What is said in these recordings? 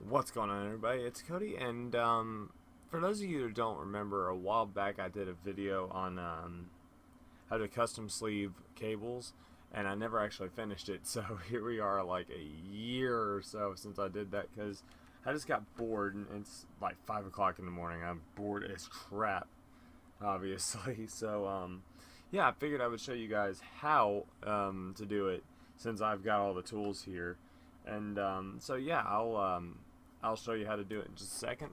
What's going on, everybody? It's Cody, and for those of you who don't remember, a while back I did a video on how to custom sleeve cables, and I never actually finished it. So here we are, like a year or so since I did that, because I just got bored, and it's like 5 o'clock in the morning. I'm bored as crap, obviously. So yeah, I figured I would show you guys how to do it since I've got all the tools here. And so yeah, I'll show you how to do it in just a second.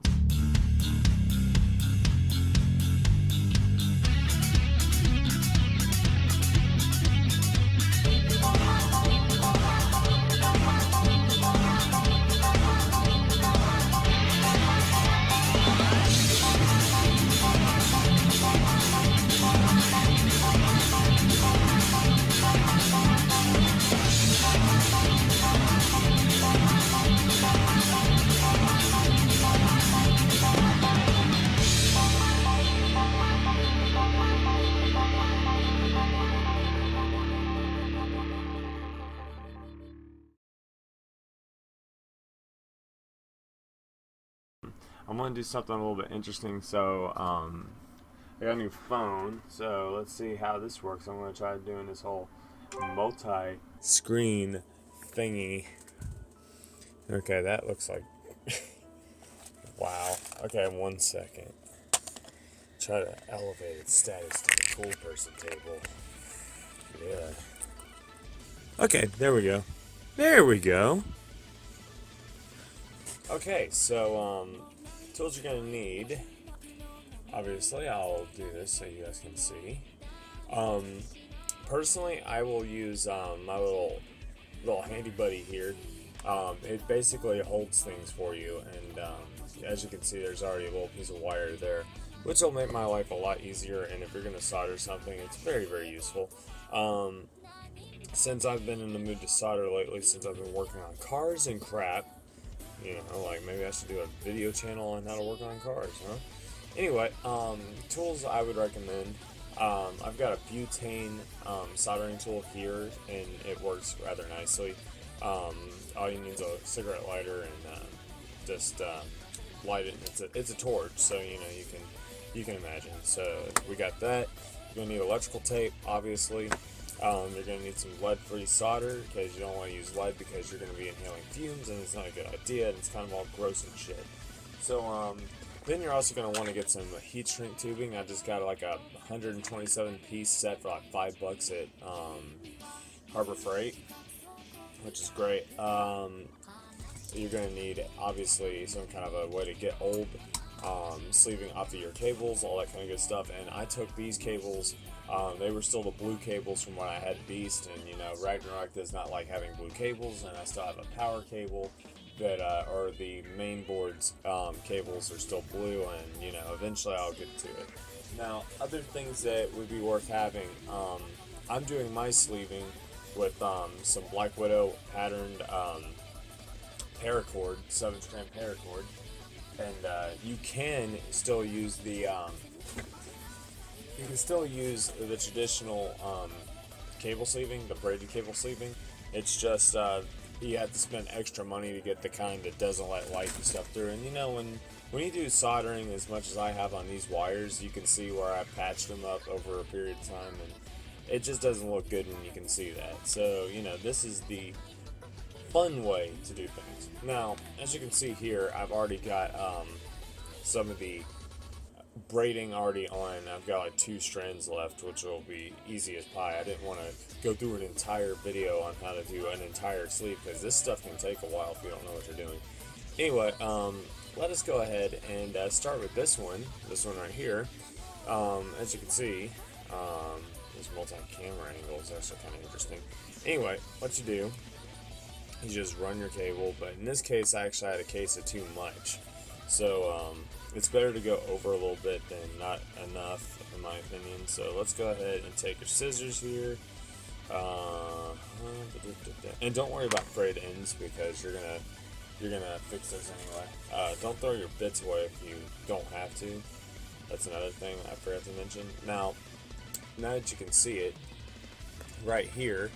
I'm gonna do something a little bit interesting. So I got a new phone, so let's see how this works. I'm gonna try doing this whole multi-screen thingy. Okay, that looks like wow. Okay, 1 second. Try to elevate its status to the cool person table. Yeah. Okay, there we go. There we go. Okay, so tools you're gonna need. Obviously, I'll do this so you guys can see. Personally, I will use my little handy buddy here. It basically holds things for you, and as you can see, there's already a little piece of wire there, which will make my life a lot easier. And if you're gonna solder something, it's very, very useful. Since I've been in the mood to solder lately, since I've been working on cars and crap, you know, like maybe I should do a video channel on how to work on cars, huh? Anyway, tools I would recommend. I've got a butane soldering tool here, and it works rather nicely. All you need is a cigarette lighter and just light it. It's a torch, so you know you can imagine. So we got that. You're gonna need electrical tape, obviously. You're going to need some lead-free solder, because you don't want to use lead because you're going to be inhaling fumes, and it's not a good idea, and it's kind of all gross and shit. So then you're also going to want to get some heat shrink tubing. I just got like a 127 piece set for like $5 at Harbor Freight, which is great. You're going to need obviously some kind of a way to get old sleeving off of your cables, all that kind of good stuff. And I took these cables. They were still the blue cables from when I had Beast, and you know Ragnarok does not like having blue cables, and I still have a power cable that, or the main board's cables are still blue, and you know eventually I'll get to it. Now, other things that would be worth having, I'm doing my sleeving with some Black Widow patterned paracord, 7-strand paracord, and you can still use the traditional cable sleeving, the braided cable sleeving. It's just you have to spend extra money to get the kind that doesn't let light and stuff through. And you know when you do soldering as much as I have on these wires, you can see where I patched them up over a period of time, and it just doesn't look good when you can see that. So you know this is the fun way to do things. Now, as you can see here, I've already got some of the braiding already on. I've got like 2 strands left, which will be easy as pie. I didn't want to go through an entire video on how to do an entire sleeve, because this stuff can take a while if you don't know what you're doing. Anyway, let us go ahead and start with this one right here. As you can see, this multi-camera angle is also kind of interesting. Anyway, what you do, you just run your cable, but in this case I actually had a case of too much. So it's better to go over a little bit than not enough, in my opinion. So let's go ahead and take your scissors here. And don't worry about frayed ends, because you're gonna fix those anyway. Don't throw your bits away if you don't have to. That's another thing I forgot to mention. Now that you can see it right here,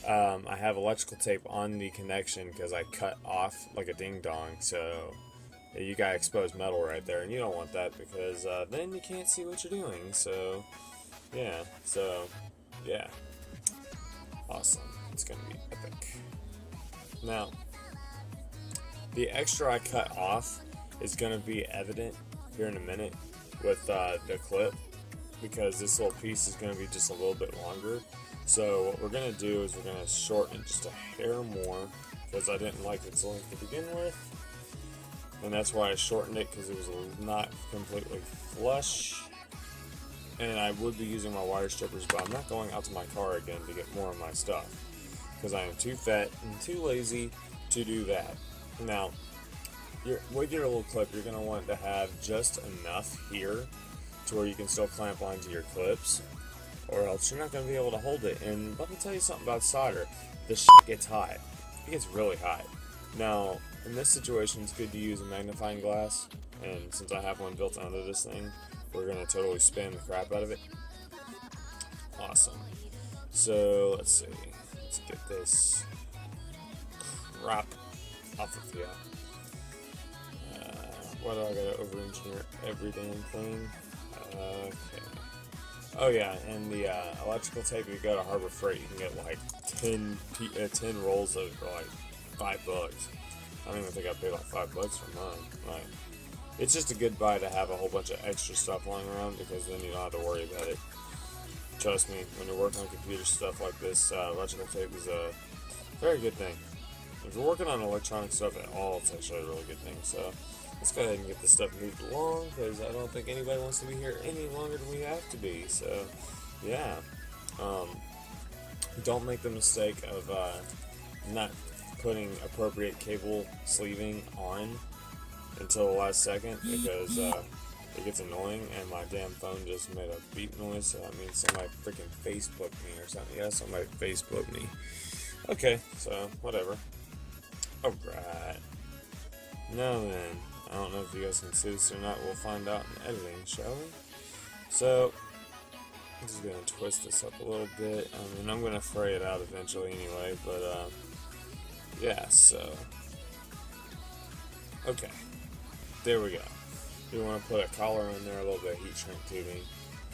I have electrical tape on the connection because I cut off like a ding dong, so you got exposed metal right there, and you don't want that because then you can't see what you're doing. So yeah, awesome. It's gonna be epic. Now, the extra I cut off is gonna be evident here in a minute with the clip, because this little piece is going to be just a little bit longer. So what we're going to do is we're going to shorten it just a hair more, because I didn't like its length to begin with, and that's why I shortened it, because it was not completely flush. And I would be using my wire strippers, but I'm not going out to my car again to get more of my stuff, because I am too fat and too lazy to do that. Now, with your little clip, you're going to want to have just enough here to where you can still clamp onto your clips, or else you're not going to be able to hold it. And let me tell you something about solder. The shit gets hot. It gets really hot. Now, in this situation, it's good to use a magnifying glass, and since I have one built onto this thing, we're going to totally spin the crap out of it. Awesome. So, let's see. Let's get this crap off of here. Why do I gotta over-engineer every damn thing? Okay. Oh yeah, and the electrical tape, you go to Harbor Freight, you can get like 10 rolls of it for like $5. I don't even think I paid like $5 for mine. Like, it's just a good buy to have a whole bunch of extra stuff lying around, because then you don't have to worry about it. Trust me, when you're working on computer stuff like this, electrical tape is a very good thing. If you're working on electronic stuff at all, it's actually a really good thing. So let's go ahead and get this stuff moved along, because I don't think anybody wants to be here any longer than we have to be. So yeah, don't make the mistake of not putting appropriate cable sleeving on until the last second, because it gets annoying, and my damn phone just made a beep noise, so that means somebody freaking Facebooked me or something. Yeah, somebody Facebooked me. Okay, so whatever. Alright. Now then, I don't know if you guys can see this or not. We'll find out in editing, shall we? So, I'm just going to twist this up a little bit. I mean, I'm going to fray it out eventually anyway, but, yeah, so. Okay. There we go. You want to put a collar on there, a little bit of heat shrink tubing.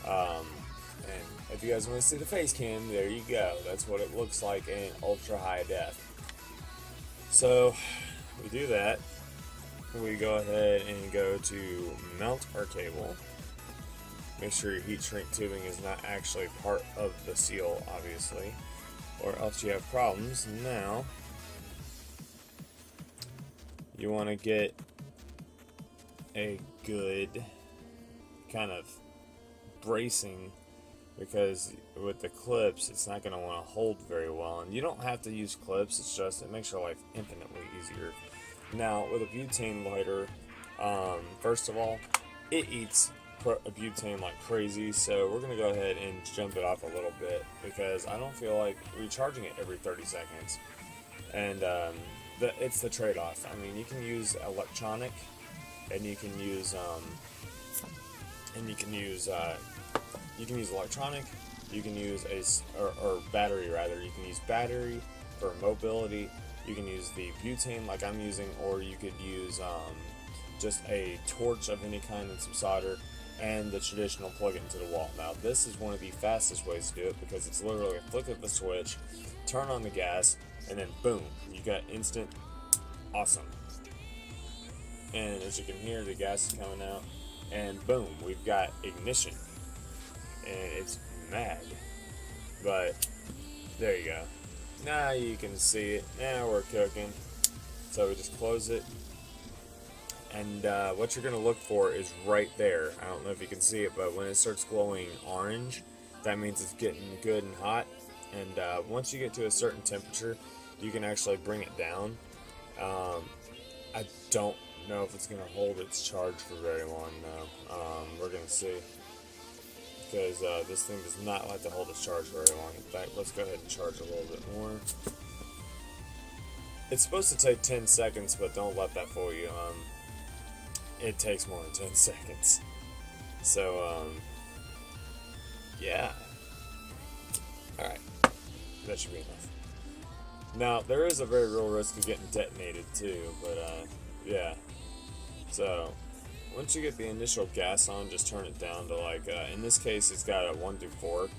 And if you guys want to see the face cam, there you go. That's what it looks like in ultra high def. So, we do that. We go ahead and go to mount our cable. Make sure your heat shrink tubing is not actually part of the seal, obviously, or else you have problems. Now, you want to get a good kind of bracing, because with the clips, it's not going to want to hold very well. And you don't have to use clips, it's just, it makes your life infinitely easier. Now, with a butane lighter, first of all, it eats butane like crazy, so we're going to go ahead and jump it off a little bit, because I don't feel like recharging it every 30 seconds. And it's the trade-off. I mean, you can use electronic, and you can use electronic, you can use or battery rather. You can use battery for mobility. You can use the butane like I'm using, or you could use just a torch of any kind and some solder, and the traditional plug it into the wall. Now, this is one of the fastest ways to do it, because it's literally a flick of the switch, turn on the gas, and then boom, you got instant awesome. And as you can hear, the gas is coming out, and boom, we've got ignition, and it's mad. But there you go. Now you can see it. Now we're cooking. So we just close it, and what you're gonna look for is right there. I don't know if you can see it, but when it starts glowing orange, that means it's getting good and hot. And once you get to a certain temperature, you can actually bring it down. I don't know if it's going to hold its charge for very long now. We're going to see, because this thing does not like to hold its charge very long. In fact, let's go ahead and charge a little bit more. It's supposed to take 10 seconds, but don't let that fool you. It takes more than 10 seconds. So, yeah. Alright. That should be enough. Now, there is a very real risk of getting detonated too, but yeah. So, once you get the initial gas on, just turn it down to like, in this case, it's got a 1 through 4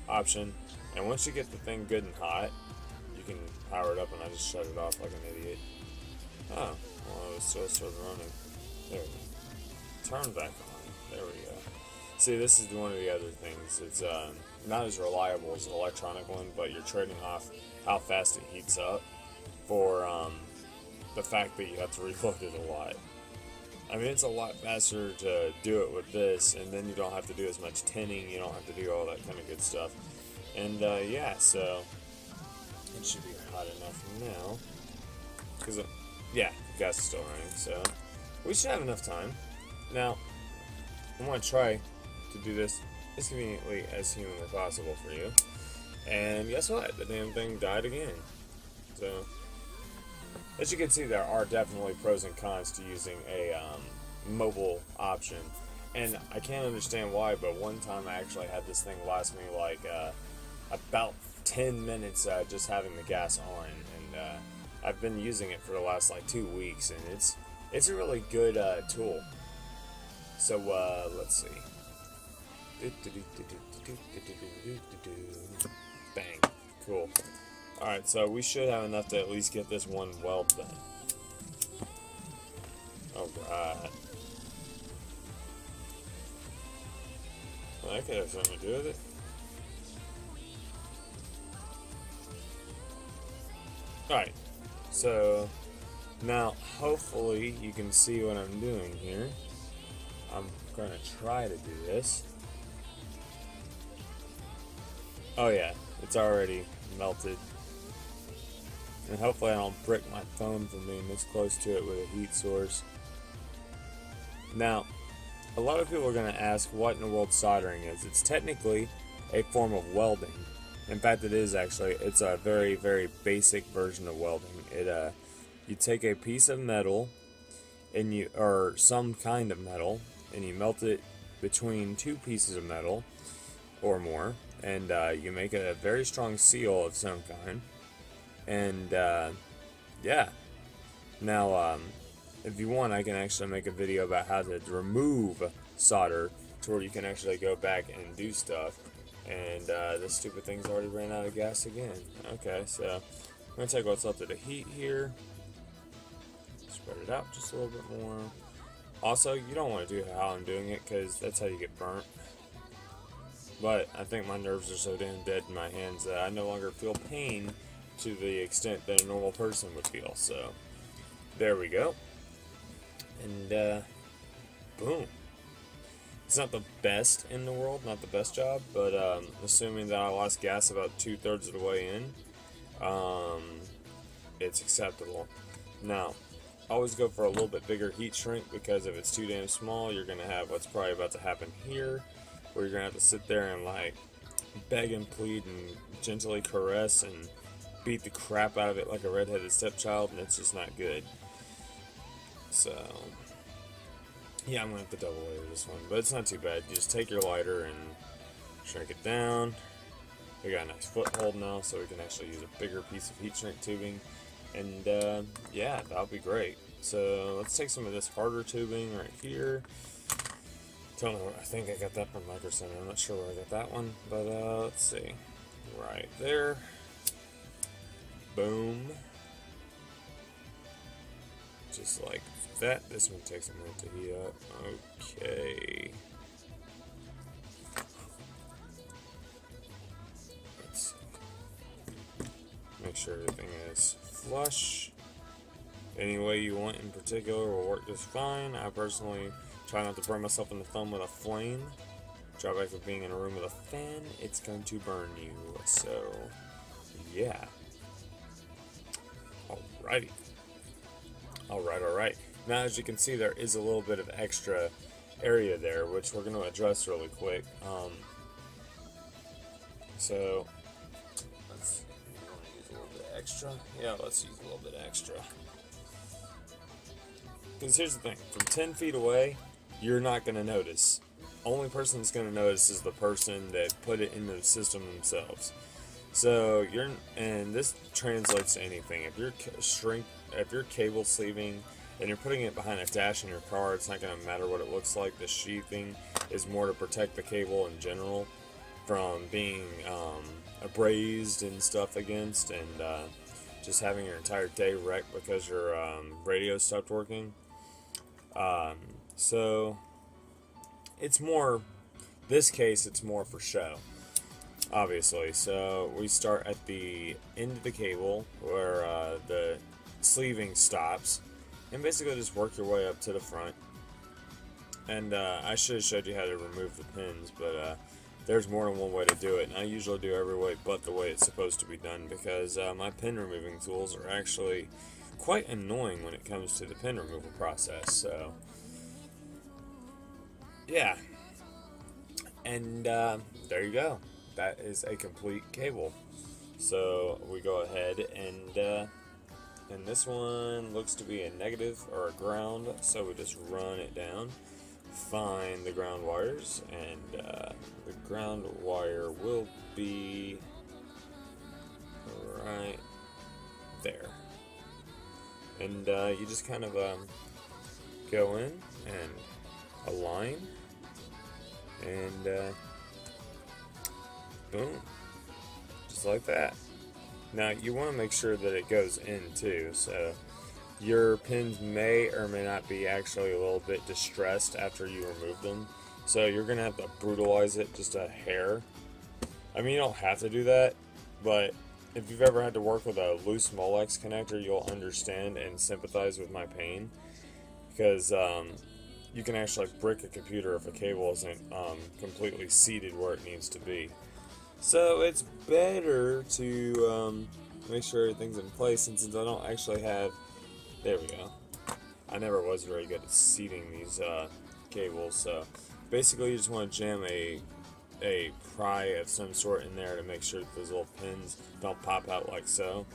option. And once you get the thing good and hot, you can power it up, and I just shut it off like an idiot. Oh, well, it was still sort of running. There we go. Turn back on. There we go. See, this is one of the other things. It's not as reliable as an electronic one, but you're trading off how fast it heats up for the fact that you have to reload it a lot. I mean, it's a lot faster to do it with this, and then you don't have to do as much tinning, you don't have to do all that kind of good stuff. And yeah, so it should be hot enough now. Because, yeah, the gas is still running, so we should have enough time. Now, I'm going to try to do this as conveniently as humanly possible for you. And guess what? The damn thing died again. So, as you can see, there are definitely pros and cons to using a mobile option. And I can't understand why, but one time I actually had this thing last me like about 10 minutes just having the gas on. And I've been using it for the last like 2 weeks, and it's a really good tool. So let's see. Bang. Cool. Alright, so we should have enough to at least get this one weld done. Oh god. Well, that could have something to do with it. Alright, so now hopefully you can see what I'm doing here. I'm going to try to do this. Oh yeah, it's already melted. And hopefully I don't brick my phone from being this close to it with a heat source. Now, a lot of people are going to ask what in the world soldering is. It's technically a form of welding. In fact, it is actually. It's a very, very basic version of welding. You take a piece of metal, or some kind of metal, and you melt it between two pieces of metal or more, and you make a very strong seal of some kind. And yeah. Now, if you want, I can actually make a video about how to remove solder to where you can actually go back and do stuff. And this stupid thing's already ran out of gas again. Okay, so I'm gonna take what's left of the heat here, spread it out just a little bit more. Also, you don't want to do how I'm doing it, because that's how you get burnt. But I think my nerves are so damn dead in my hands that I no longer feel pain to the extent that a normal person would feel. So there we go. And boom. It's not the best in the world, not the best job, but assuming that I lost gas about 2/3 of the way in, it's acceptable. Now, always go for a little bit bigger heat shrink, because if it's too damn small, you're going to have what's probably about to happen here, where you're going to have to sit there and like beg and plead and gently caress and beat the crap out of it like a redheaded stepchild, and it's just not good. So yeah, I'm going to have to double layer this one, but it's not too bad. You just take your lighter and shrink it down. We got a nice foothold now, so we can actually use a bigger piece of heat shrink tubing. And yeah, that'll be great. So let's take some of this harder tubing right here. Don't know, I think I got that from Micro Center. I'm not sure where I got that one, but let's see. Right there. Boom. Just like that. This one takes a minute to heat up. Okay. Let's see. Make sure everything is flush. Any way you want in particular will work just fine. I personally try not to burn myself in the thumb with a flame. Drawback of being in a room with a fan, it's going to burn you. So, yeah. Alrighty. Alright. Now, as you can see, there is a little bit of extra area there, which we're going to address really quick. So, let's use a little bit extra. Yeah, let's use a little bit extra. Because here's the thing, from 10 feet away, you're not going to notice. Only person that's going to notice is the person that put it into the system themselves. So and this translates to anything. If you're cable sleeving and you're putting it behind a dash in your car, it's not going to matter what it looks like. The sheathing is more to protect the cable in general from being abrased and stuff against, and just having your entire day wrecked because your radio stopped working. So it's more, this case, it's more for show, obviously. So we start at the end of the cable where the sleeving stops, and basically just work your way up to the front. And I should have showed you how to remove the pins, but there's more than one way to do it, and I usually do every way but the way it's supposed to be done, because my pin removing tools are actually quite annoying when it comes to the pin removal process. So yeah, and there you go. That is a complete cable. So we go ahead and this one looks to be a negative or a ground, so we just run it down, find the ground wires, and the ground wire will be right there. And you just kind of go in and align, and boom, just like that. Now you want to make sure that it goes in too, so your pins may or may not be actually a little bit distressed after you remove them, so you're gonna have to brutalize it just a hair. I mean, you don't have to do that, but if you've ever had to work with a loose Molex connector, you'll understand and sympathize with my pain, because you can actually brick a computer if a cable isn't completely seated where it needs to be. So it's better to make sure everything's in place, and since I don't actually have, there we go, I never was very good at seating these cables, so basically you just want to jam a pry of some sort in there to make sure that those little pins don't pop out like so.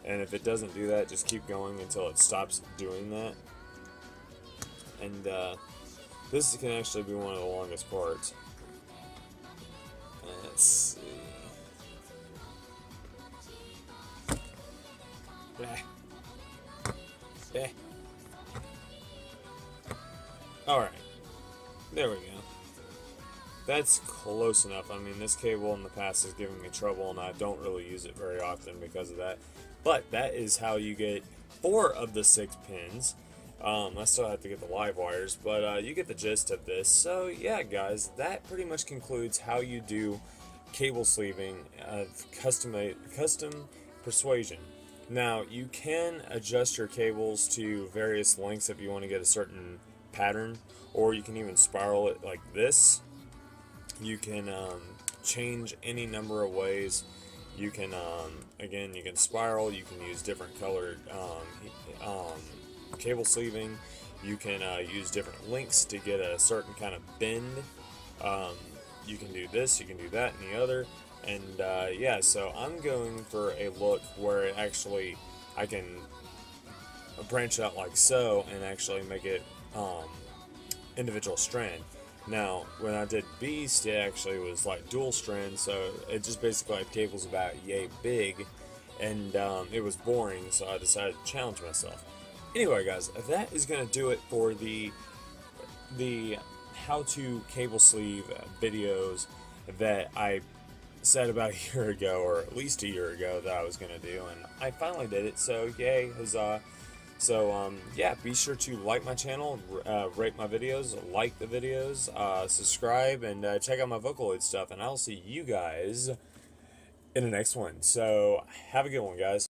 And if it doesn't do that, just keep going until it stops doing that. And this can actually be one of the longest parts. Let's see. Alright. There we go. That's close enough. I mean, this cable in the past has given me trouble, and I don't really use it very often because of that. But that is how you get 4 of the 6 pins. I still have to get the live wires, but you get the gist of this. So yeah, guys, that pretty much concludes how you do cable sleeving of custom persuasion. Now, you can adjust your cables to various lengths if you want to get a certain pattern, or you can even spiral it like this. You can change any number of ways. You can again, you can spiral. You can use different colored cable sleeving. You can use different lengths to get a certain kind of bend. You can do this, you can do that, and the other. And yeah, so I'm going for a look where it actually, I can branch out like so and actually make it individual strand. Now, when I did Beast, it actually was like dual strand, so it just basically had cables about yay big, and it was boring, so I decided to challenge myself. Anyway, guys, that is going to do it for the how-to cable sleeve videos that I said about a year ago, or at least a year ago, that I was going to do, and I finally did it, so yay, huzzah. So, yeah, be sure to like my channel, rate my videos, like the videos, subscribe, and check out my Vocaloid stuff, and I'll see you guys in the next one. So, have a good one, guys.